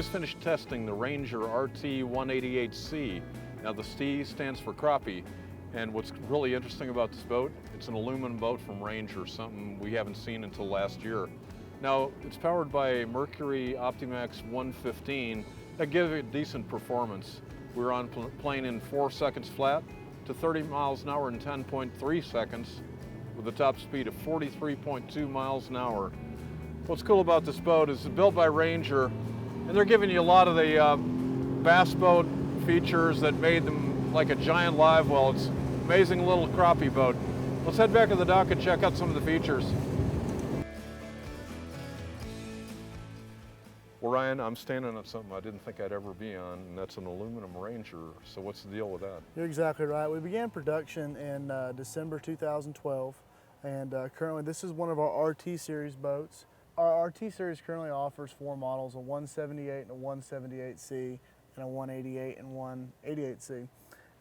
just finished testing the Ranger RT-188C. Now the C stands for Crappie, and what's really interesting about this boat, it's an aluminum boat from Ranger, something we haven't seen until last year. Now it's powered by a Mercury Optimax 115 that gives it decent performance. We're on plane in 4 seconds flat to 30 miles an hour in 10.3 seconds with a top speed of 43.2 miles an hour. What's cool about this boat is it's built by Ranger, and they're giving you a lot of the bass boat features that made them like a giant live well. It's an amazing little crappie boat. Let's head back to the dock and check out some of the features. Well, Ryan, I'm standing on something I didn't think I'd ever be on, and that's an aluminum Ranger. So what's the deal with that? You're exactly right. We began production in December 2012, and currently this is one of our RT series boats. Our RT series currently offers 4 models, a 178 and a 178C, and a 188 and 188C.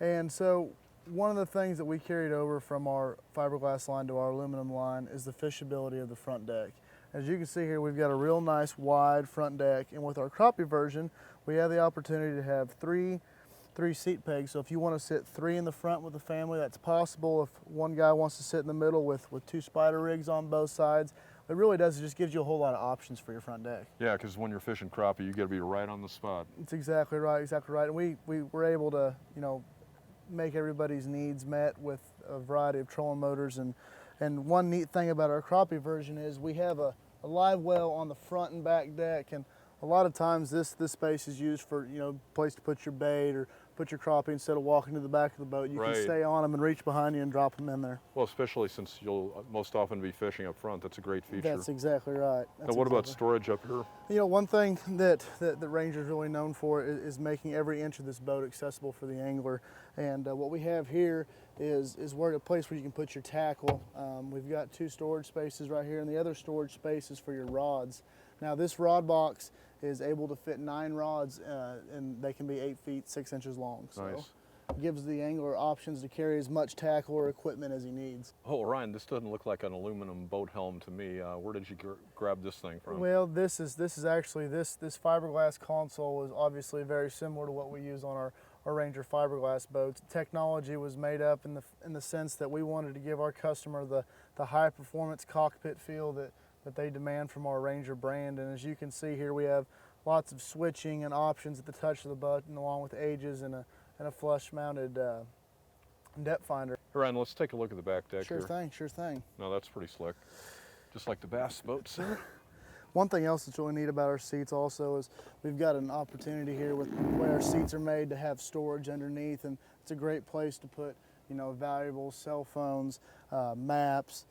And so one of the things that we carried over from our fiberglass line to our aluminum line is the fishability of the front deck. As you can see here, we've got a real nice wide front deck, and with our crappie version, we have the opportunity to have three seat pegs. So if you want to sit 3 in the front with the family, that's possible. If one guy wants to sit in the middle with 2 spider rigs on both sides, what it really does is just gives you a whole lot of options for your front deck. Yeah, because when you're fishing crappie, you got to be right on the spot. It's exactly right, exactly right. And we were able to, make everybody's needs met with a variety of trolling motors. And one neat thing about our crappie version is we have a live well on the front and back deck, and a lot of times this space is used for place to put your bait or put your crappie. Instead of walking to the back of the boat, you can stay on them and reach behind you and drop them in there. Well, especially since you'll most often be fishing up front, that's a great feature. That's exactly right. Now what about storage up here? One thing that Ranger's really known for is making every inch of this boat accessible for the angler. And what we have here is where a place where you can put your tackle. We've got 2 storage spaces right here, and the other storage space is for your rods. Now this rod box is able to fit 9 rods, and they can be 8 feet 6 inches long. So nice. It gives the angler options to carry as much tackle or equipment as he needs. Oh, Ryan, this doesn't look like an aluminum boat helm to me. Where did you grab this thing from? Well, this is actually this fiberglass console is obviously very similar to what we use on our Ranger fiberglass boats. Technology was made up in the sense that we wanted to give our customer the high performance cockpit feel that they demand from our Ranger brand. And as you can see here, we have lots of switching and options at the touch of the button, along with ages and a flush mounted depth finder. Ryan, let's take a look at the back deck Sure here. thing, sure thing. No, that's pretty slick. Just like the bass boats there. One thing else that's really neat about our seats also is we've got an opportunity here with the way our seats are made to have storage underneath, and it's a great place to put valuables, cell phones, maps,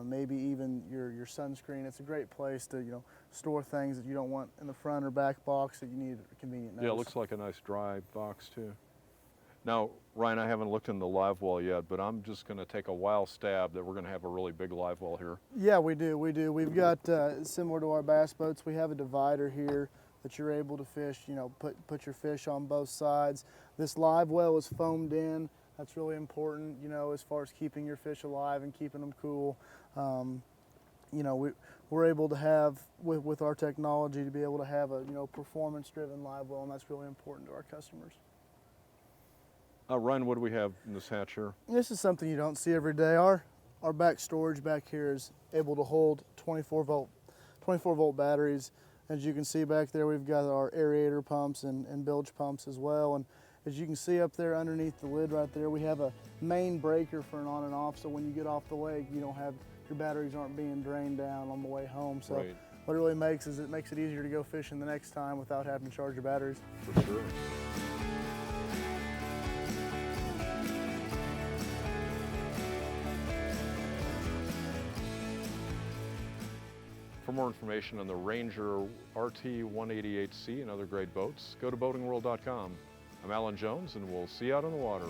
maybe even your sunscreen. It's a great place to store things that you don't want in the front or back box that you need a convenient nose. Yeah, it looks like a nice dry box too. Now, Ryan, I haven't looked in the live well yet, but I'm just going to take a wild stab that we're going to have a really big live well here. Yeah, we do. We've got, similar to our bass boats, we have a divider here that you're able to fish, put your fish on both sides. This live well is foamed in. That's really important, as far as keeping your fish alive and keeping them cool. We're able to have, with our technology, to be able to have a performance-driven live well, and that's really important to our customers. Ryan, what do we have in this hatch here? This is something you don't see every day. Our back storage back here is able to hold 24 volt batteries. As you can see back there, we've got our aerator pumps and bilge pumps as well. And as you can see up there underneath the lid right there, we have a main breaker for an on and off. So when you get off the lake, your batteries aren't being drained down on the way home. So what it really makes is it makes it easier to go fishing the next time without having to charge your batteries. For sure. For more information on the Ranger RT-188C and other great boats, go to boatingworld.com. I'm Alan Jones, and we'll see you out on the water.